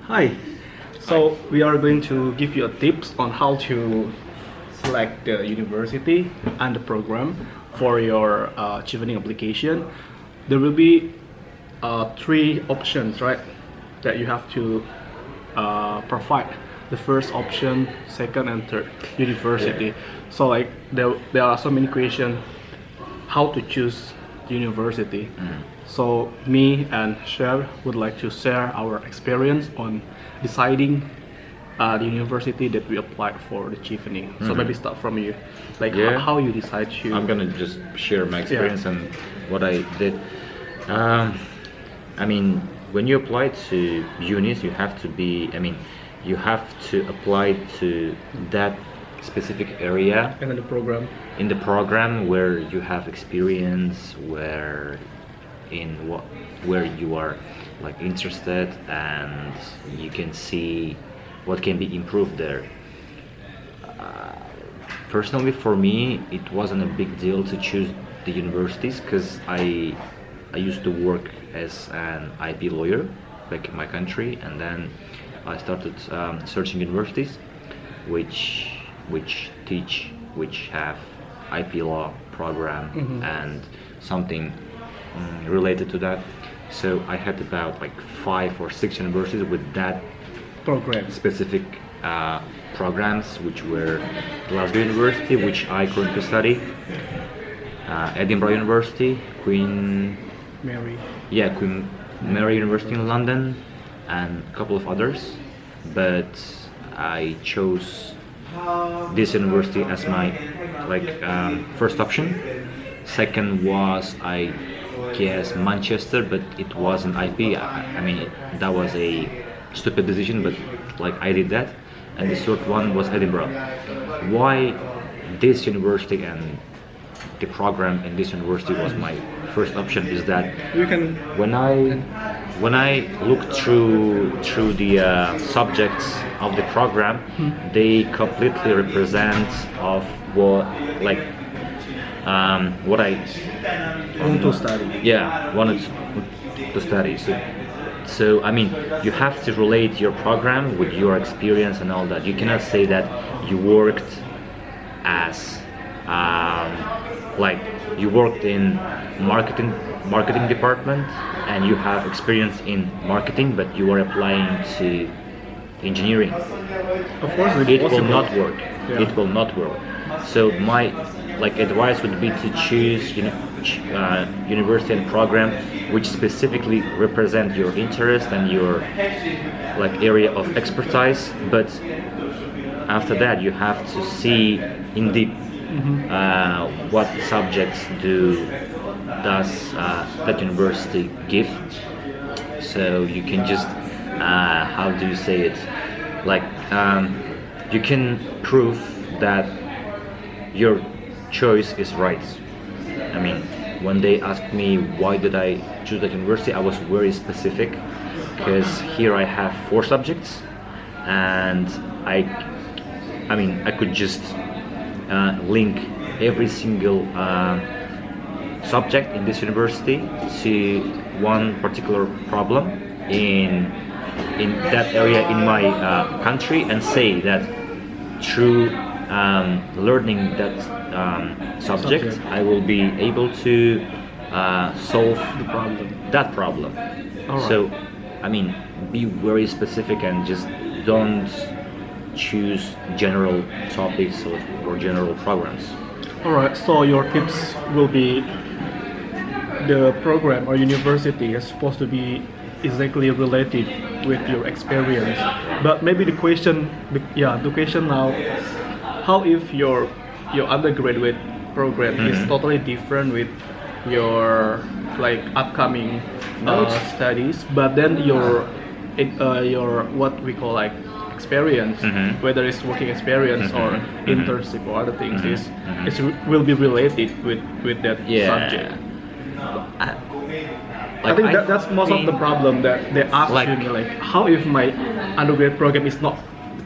Hi. So we are going to give you a tips on how to select the university and the program for your Chevening application. There will be three options, right? That you have to provide. The first option, second, and third university. Yeah. So like there are so many questions how to choose the university. So me and Chev would like to share our experience on deciding the university that we applied for the Chevening. So maybe start from you, like Yeah. how you decide to. I'm gonna just share my experience and what I did. When you apply to unis, you have to be. You have to apply to that specific area And then the program. in the program where you have experience, where you are like interested, and you can see what can be improved there. Personally, for me, it wasn't a big deal to choose the universities because I used to work as an IP lawyer back in my country, and then I started searching universities which have IP law program and something related to that. So I had about like 5 or 6 universities with that Program. specific programs, which were Glasgow University, which I currently study, Edinburgh University, Queen Mary University in London, and a couple of others. But I chose this university as my first option. Second was, I guess, Manchester, but it wasn't IP. That was a stupid decision, but like I did that. And the third one was Edinburgh. Why this university and the program in this university was my first option is that You can. when I looked through the subjects of the program, they completely represent of what I Want to study. wanted to study. So you have to relate your program with your experience and all that. You cannot say that you worked as you worked in marketing department and you have experience in marketing, but you are applying to engineering. Of course, It will possible. not work. Yeah. It will not work. So my advice would be to choose university and program which specifically represent your interest and your area of expertise. But after that, you have to see in deep what subjects does that university give. So you can just how do you say it? You can prove that your choice is right. When they asked me why did I choose that university, I was very specific because here I have 4 subjects, and I could just link every single subject in this university to one particular problem in that area in my country, and say that through learning that subject, I will be able to solve The problem. that problem. Alright. So, be very specific and just don't choose general topics or general programs. Alright, so your tips will be the program or university is supposed to be exactly related with your experience. But maybe the question now, how if your undergraduate program is totally different with your upcoming studies, but then your what we call experience, whether it's working experience or internship or other things, will be related with that subject. I think that's most of the problem that they ask me, how if my undergrad program is not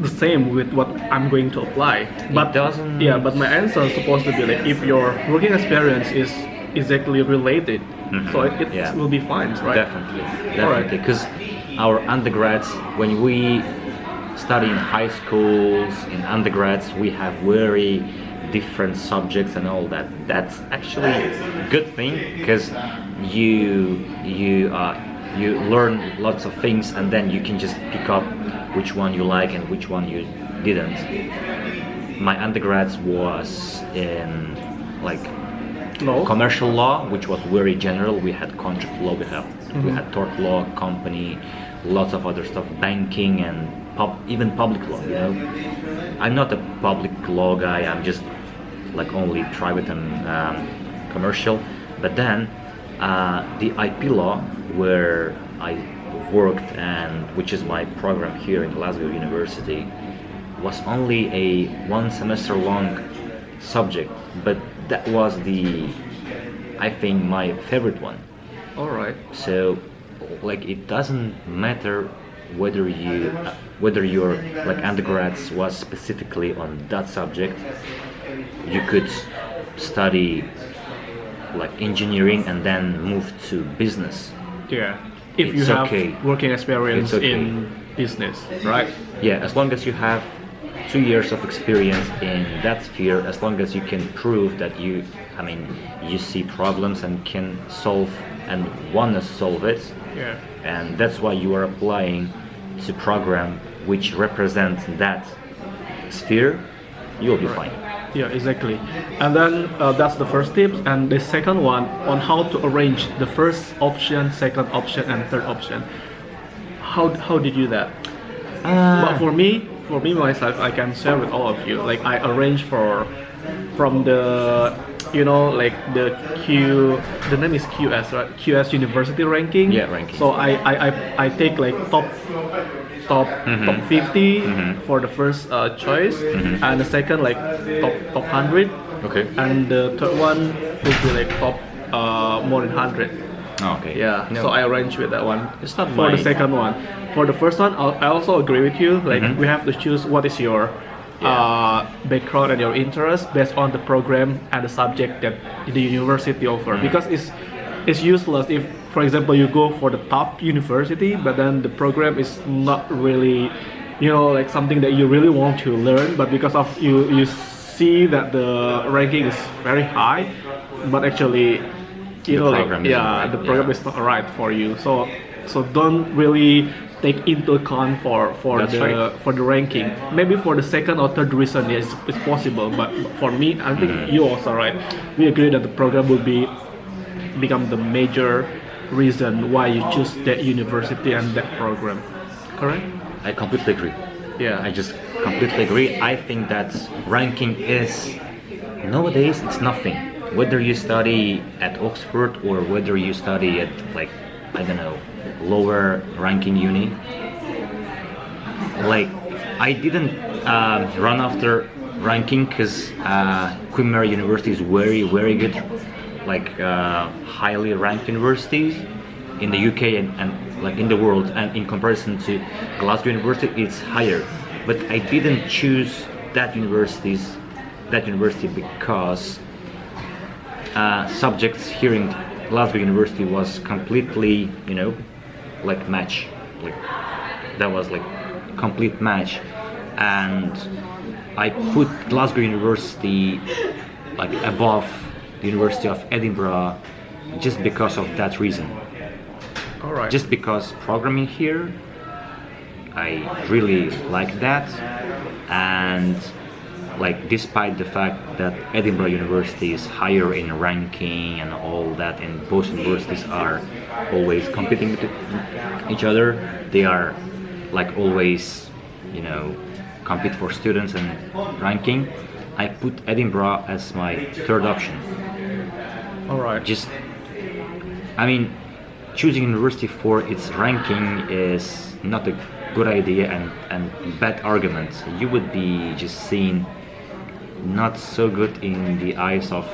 the same with what I'm going to apply, but doesn't. Yeah, but my answer is supposed to be if your working experience is exactly related, so it will be fine, right? Definitely, because our undergrads, when we study in high schools, in undergrads, we have very different subjects and all that. That's actually a good thing because you learn lots of things and then you can just pick up which one you like and which one you didn't. My undergrads was in like Law? commercial law, which was very general. We had contract law, we had tort law, company, lots of other stuff, banking and even public law. You know, I'm not a public law guy. I'm just like only private and commercial. But then the IP law, where I worked and which is my program here in Glasgow University, was only a 1 semester long subject, but that was I think my favorite one. All right. So like it doesn't matter whether your like undergrads was specifically on that subject. You could study like engineering and then move to business. Yeah. If you It's have okay. working experience It's okay. in business, right? Yeah, as long as you have 2 years of experience in that sphere, as long as you can prove that you see problems and can solve and want to solve it, Yeah. and that's why you are applying to program which represents that sphere, you'll be fine. Yeah, exactly. And then that's the first tip. And the second one on how to arrange the first option, second option, and third option. How did you do that? But for me myself, I can share with all of you. Like I arrange from the like the name is QS, right? QS University ranking. Yeah, ranking. So I take like top 50 for the first choice, and the second like top 100. Okay. And the third one would be like top more than 100. Okay. Yeah, No. so I arranged with that one. It's not for the my- second one. For the first one, I also agree with you. Like we have to choose what is your background and your interest based on the program and the subject that the university offer. Because it's useless if, for example, you go for the top university, but then the program is not really, like something that you really want to learn. But because of you see that the ranking is very high, but actually The program isn't right, the program is not right for you. So don't really take into account for That's right. for the ranking. Maybe for the second or third reason, yes, it's possible. But for me, I think you also right. We agree that the program will become the major reason why you choose that university and that program. Correct? I completely agree. Yeah. I just completely agree. I think that ranking is nowadays it's nothing. Whether you study at Oxford or whether you study at like I don't know lower ranking uni. Like I didn't run after ranking because Queen Mary University is very good, like highly ranked universities in the UK and like in the world, and in comparison to Glasgow University it's higher. But I didn't choose that university because subjects here in Glasgow University was completely like match, like that was like complete match, and I put Glasgow University like above the University of Edinburgh just because of that reason. All right. Just because programming here, I really like that, and like despite the fact that Edinburgh University is higher in ranking and all that, and both universities are always competing with each other, they are like always compete for students and ranking. I put Edinburgh as my third option. All right. Choosing university for its ranking is not a good idea and bad argument. You would be just seen not so good in the eyes of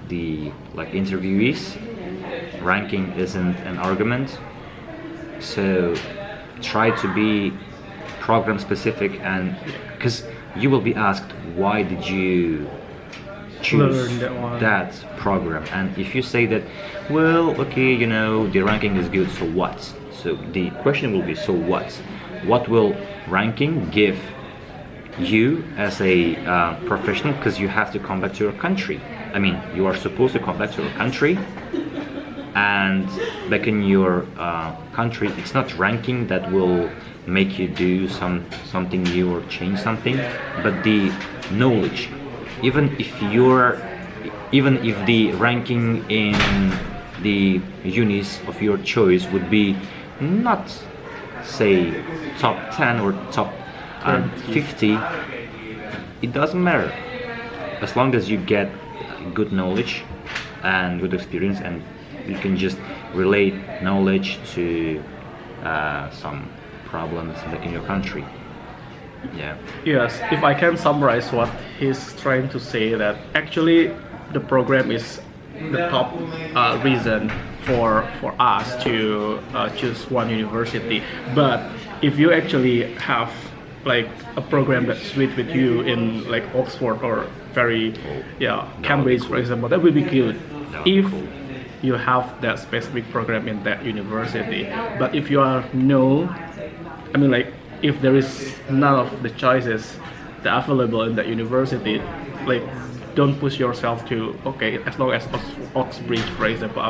the interviewees. Ranking isn't an argument, so try to be program specific, and because you will be asked why did you choose Learn that one. that program, and if you say that, well, okay, the ranking is good, so what? So the question will be, so what? What will ranking give you as a professional? Because you have to come back to your country. I mean, you are supposed to come back to your country, and back in your country, it's not ranking that will make you do something new or change something, but the knowledge. Even if the ranking in the unis of your choice would be not, say, top 10 or top 50, it doesn't matter, as long as you get good knowledge and good experience, and you can just relate knowledge to some problems back in your country. Yeah. Yes, if I can summarize what he's trying to say, that actually the program is the top reason for us to choose one university. But if you actually have like a program that's suits with you in like Oxford or Cambridge, for example, that would be good if you have that specific program in that university. But if you are if there is none of the choices that available in that university, like, don't push yourself to, okay, as long as Oxbridge, for example, I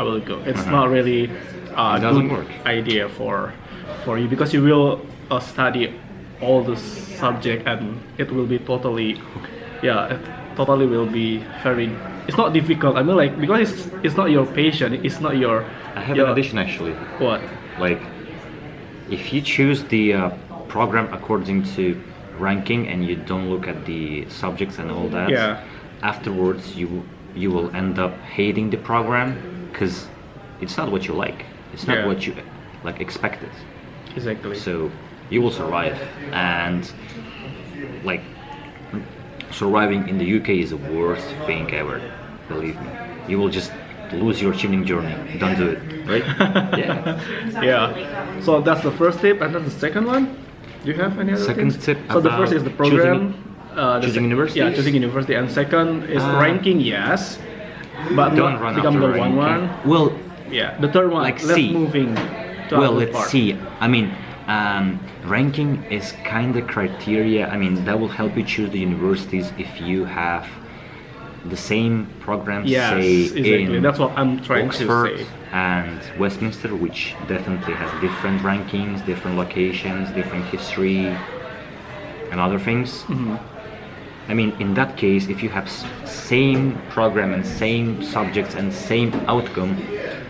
will go. It's not really a good work. idea for you, because you will study all the subject, and it will be totally will be very, it's not difficult. I mean, like, because it's not your passion, it's not your. I have an addition actually. What? Like, if you choose the program according to ranking and you don't look at the subjects and all that, afterwards you will end up hating the program, because it's not what you like. It's not what you like expected. Exactly. So you will survive, and like, surviving in the UK is the worst thing ever. Believe me, you will just lose your Chevening journey. Don't do it, right? Yeah. So that's the first tip, and then the second one. Do you have any other Second things? tip. So the first is the program. Choosing university. Yeah, choosing university, and second is ranking. Yes, but don't not run become after the ranking. one. Well, Yeah, the third one. like, let's see. moving to well, other let's part. see. I mean, ranking is kind of criteria. I mean, that will help you choose the universities if you have the same programs, Yes, say, exactly. in That's what I'm trying Oxford to say. and Westminster, which definitely has different rankings, different locations, different history, and other things. I mean, in that case, if you have same program and same subjects and same outcome,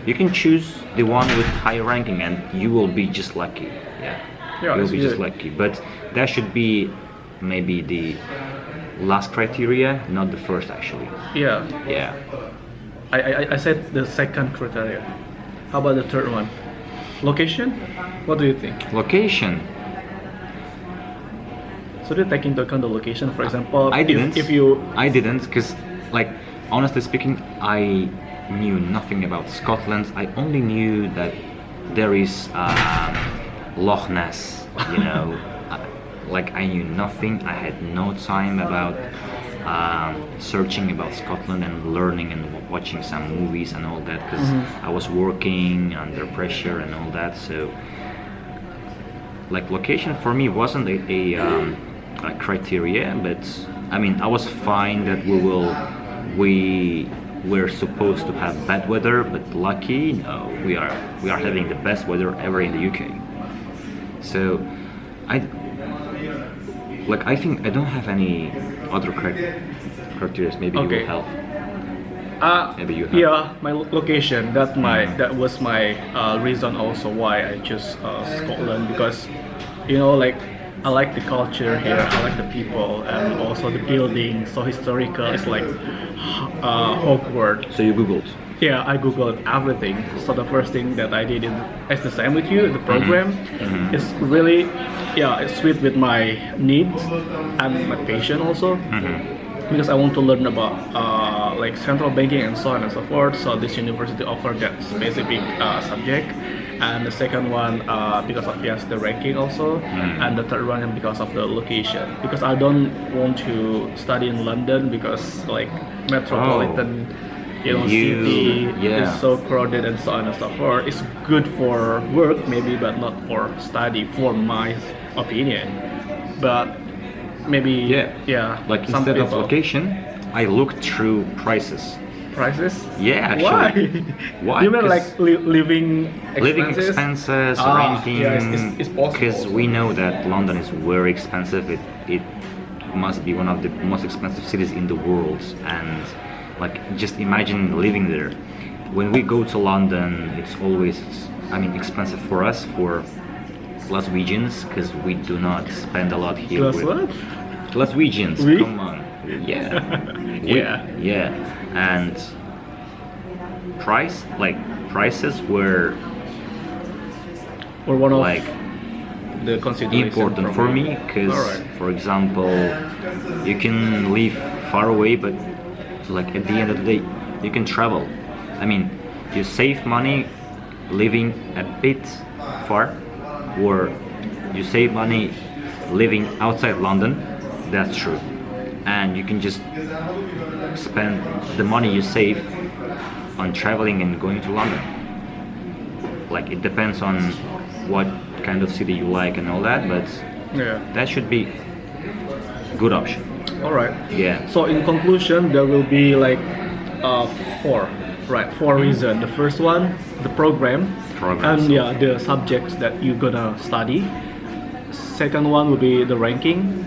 you can choose the one with higher ranking, and you will be just lucky. Yeah, You'll that's be just good. lucky. But that should be maybe the last criteria, not the first, actually. Yeah, Yeah. I said the second criteria. How about the third one? Location? What do you think? Location. So do you take into account the location, for example? I didn't. If you I didn't, because, like, honestly speaking, I knew nothing about Scotland. I only knew that there is Loch Ness. You know, like, I knew nothing. I had no time about searching about Scotland and learning and watching some movies and all that, because I was working under pressure and all that. So, like, location for me wasn't a criteria, but I mean, I was fine that we were supposed to have bad weather, but lucky, no, we are having the best weather ever in the UK. So I think I don't have any other criteria. Maybe you will help. Maybe you have. Yeah, my location. That was my reason also why I chose Scotland, because, you know, like, I like the culture here, I like the people, and also the building, so historical. It's like Hogwarts. So you googled. Yeah, I googled everything. So the first thing that I did is the same with you. The program is really, it's sweet with my needs and my passion also, because I want to learn about like central banking and so on and so forth. So this university offered that specific subject. And the second one, because of the ranking also, and the third one because of the location. Because I don't want to study in London, because like metropolitan city yeah. is so crowded and so on and so forth. It's good for work maybe, but not for study, for my opinion. But maybe yeah. Like some instead of people- location, I looked through prices. prices. Yeah, Why? actually. Why? You mean 'Cause like living expenses? living expenses, renting, yeah, it's possible. because we know that London is very expensive. It must be one of the most expensive cities in the world, and like just imagine living there. When we go to London, it's always, I mean, expensive for us, for Glaswegians, because we do not spend a lot here. Plus with what? Glaswegians, We? come on, yeah, Yeah. yeah, and prices were Or one of like the consideration important from for you. me, because Alright. for example, you can live far away, but like at the end of the day you can travel. I mean, you save money living a bit far, or you save money living outside London. That's true, and you can just spend the money you save on traveling and going to London. Like, it depends on what kind of city you like and all that, but Yeah. that should be good option. All right. Yeah. So in conclusion, there will be like four reasons. The first one, the program, Programs. and yeah, the subjects that you're gonna study. Second one will be the ranking.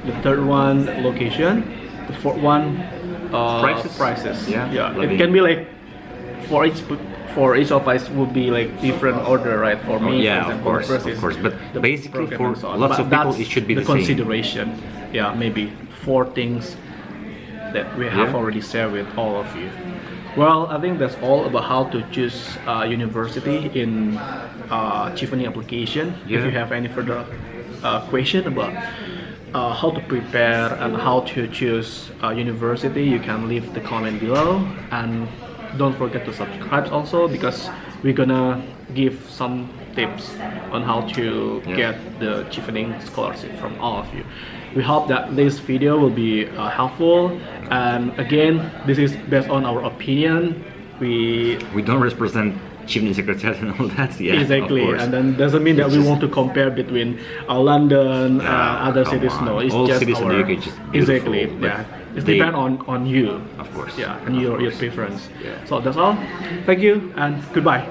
The third one, location. The fourth one, Prices. Yeah, Yeah. living. It can be like for each of us would be like different order, right? For me, Yeah, for of example, course, the first of is course. But the basically program for and so on. lots But of people, that's it should be the the same. consideration. Yeah, maybe four things that we have Yeah. already shared with all of you. Well, I think that's all about how to choose university in Chevening application. If Yeah. you have any further question about how to prepare and how to choose university, you can leave the comment below, and don't forget to subscribe also, because we're gonna give some tips on how to Yeah. get the Chevening scholarship from all of you. We hope that this video will be helpful, and again, this is based on our opinion. We We don't represent Chevening Secretariat and all that. Yeah, exactly, of course. and then doesn't mean that It's we just- want to compare between London, Yeah, other come cities. on. No, it's All just cities in our the UK is just beautiful, exactly. but Yeah, it they- depends on you. Of course. Yeah, and Of your course. preference. Yeah. So that's all. Thank you and goodbye.